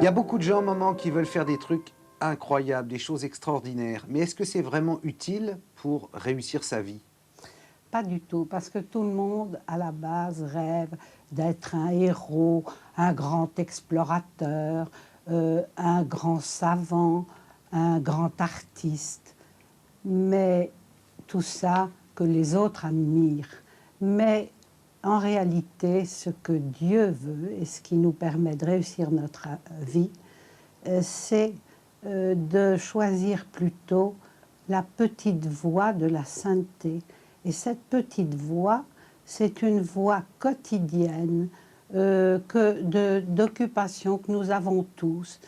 Il y a beaucoup de gens, maman, qui veulent faire des trucs incroyables, des choses extraordinaires. Mais est-ce que c'est vraiment utile pour réussir sa vie? Pas du tout, parce que tout le monde, à la base, rêve d'être un héros, un grand explorateur, un grand savant, un grand artiste. Mais tout ça que les autres admirent. Mais en réalité, ce que Dieu veut et ce qui nous permet de réussir notre vie, c'est de choisir plutôt la petite voie de la sainteté. Et cette petite voie, c'est une voie quotidienne d'occupation que nous avons tous.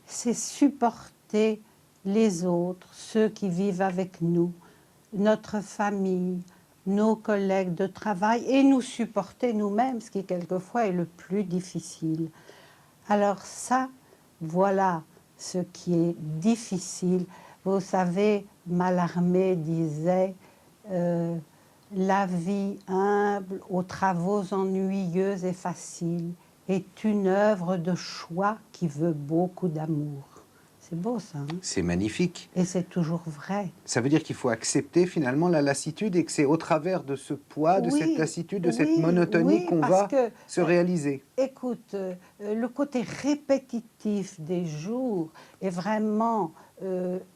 C'est supporter les autres, ceux qui vivent avec nous, notre famille, nos collègues de travail, et nous supporter nous-mêmes, ce qui quelquefois est le plus difficile. Alors ça, voilà ce qui est difficile. Vous savez, Mallarmé disait la vie humble aux travaux ennuyeux et faciles est une œuvre de choix qui veut beaucoup d'amour. C'est beau ça, hein? C'est magnifique. Et c'est toujours vrai. Ça veut dire qu'il faut accepter finalement la lassitude et que c'est au travers de ce poids, de cette lassitude, de cette monotonie qu'on va se réaliser. Écoute, le côté répétitif des jours est vraiment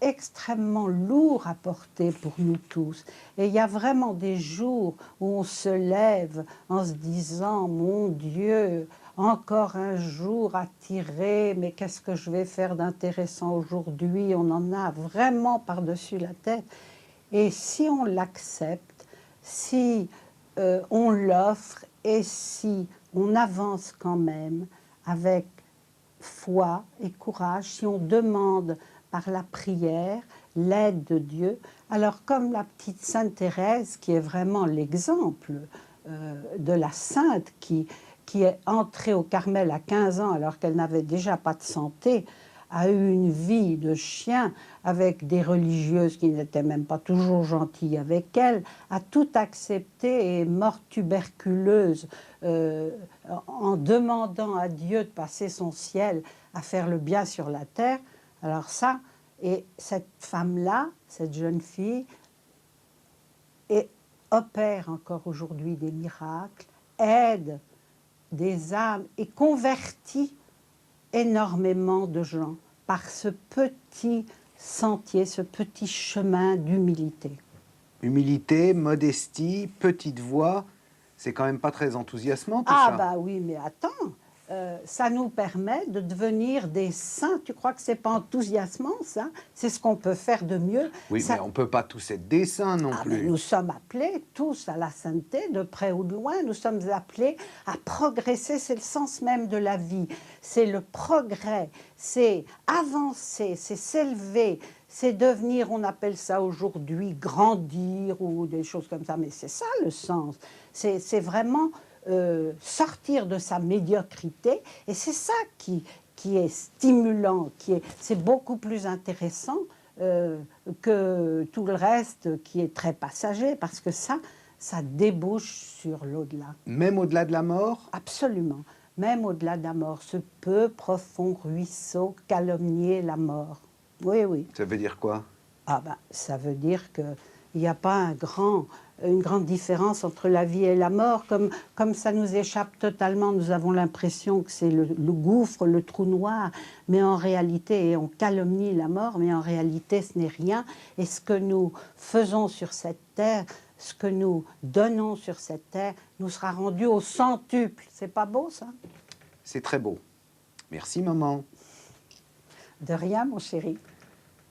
extrêmement lourd à porter pour nous tous. Et il y a vraiment des jours où on se lève en se disant « Mon Dieu, encore un jour à tirer, mais qu'est-ce que je vais faire d'intéressant aujourd'hui ?» On en a vraiment par-dessus la tête. Et si on l'accepte, si on l'offre et si on avance quand même avec foi et courage, si on demande par la prière l'aide de Dieu, alors comme la petite Sainte Thérèse, qui est vraiment l'exemple de la sainte qui est entrée au Carmel à 15 ans alors qu'elle n'avait déjà pas de santé, a eu une vie de chien avec des religieuses qui n'étaient même pas toujours gentilles avec elle, a tout accepté et est morte tuberculeuse en demandant à Dieu de passer son ciel à faire le bien sur la terre. Alors ça, et cette femme-là, cette jeune fille, opère encore aujourd'hui des miracles, aide des âmes et convertit énormément de gens par ce petit sentier, ce petit chemin d'humilité. Humilité, modestie, petite voix, c'est quand même pas très enthousiasmant tout ça. Ah bah oui, mais attends, ça nous permet de devenir des saints. Tu crois que c'est pas enthousiasmant, ça? C'est ce qu'on peut faire de mieux. Oui, ça... mais on peut pas tous être des saints non plus. Mais nous sommes appelés tous à la sainteté, de près ou de loin. Nous sommes appelés à progresser. C'est le sens même de la vie. C'est le progrès, c'est avancer, c'est s'élever, c'est devenir, on appelle ça aujourd'hui, grandir ou des choses comme ça. Mais c'est ça le sens. C'est vraiment sortir de sa médiocrité. Et c'est ça qui est stimulant, c'est beaucoup plus intéressant que tout le reste qui est très passager, parce que ça débouche sur l'au-delà. Même au-delà de la mort? Absolument. Même au-delà de la mort, ce peu profond ruisseau calomnier la mort. Oui, oui. Ça veut dire quoi? Ah ben, ça veut dire qu'il n'y a pas une grande différence entre la vie et la mort. Comme ça nous échappe totalement, nous avons l'impression que c'est le gouffre, le trou noir, mais en réalité, on calomnie la mort, mais en réalité, ce n'est rien. Et ce que nous faisons sur cette terre, ce que nous donnons sur cette terre, nous sera rendu au centuple. C'est pas beau, ça? C'est très beau. Merci, maman. De rien, mon chéri.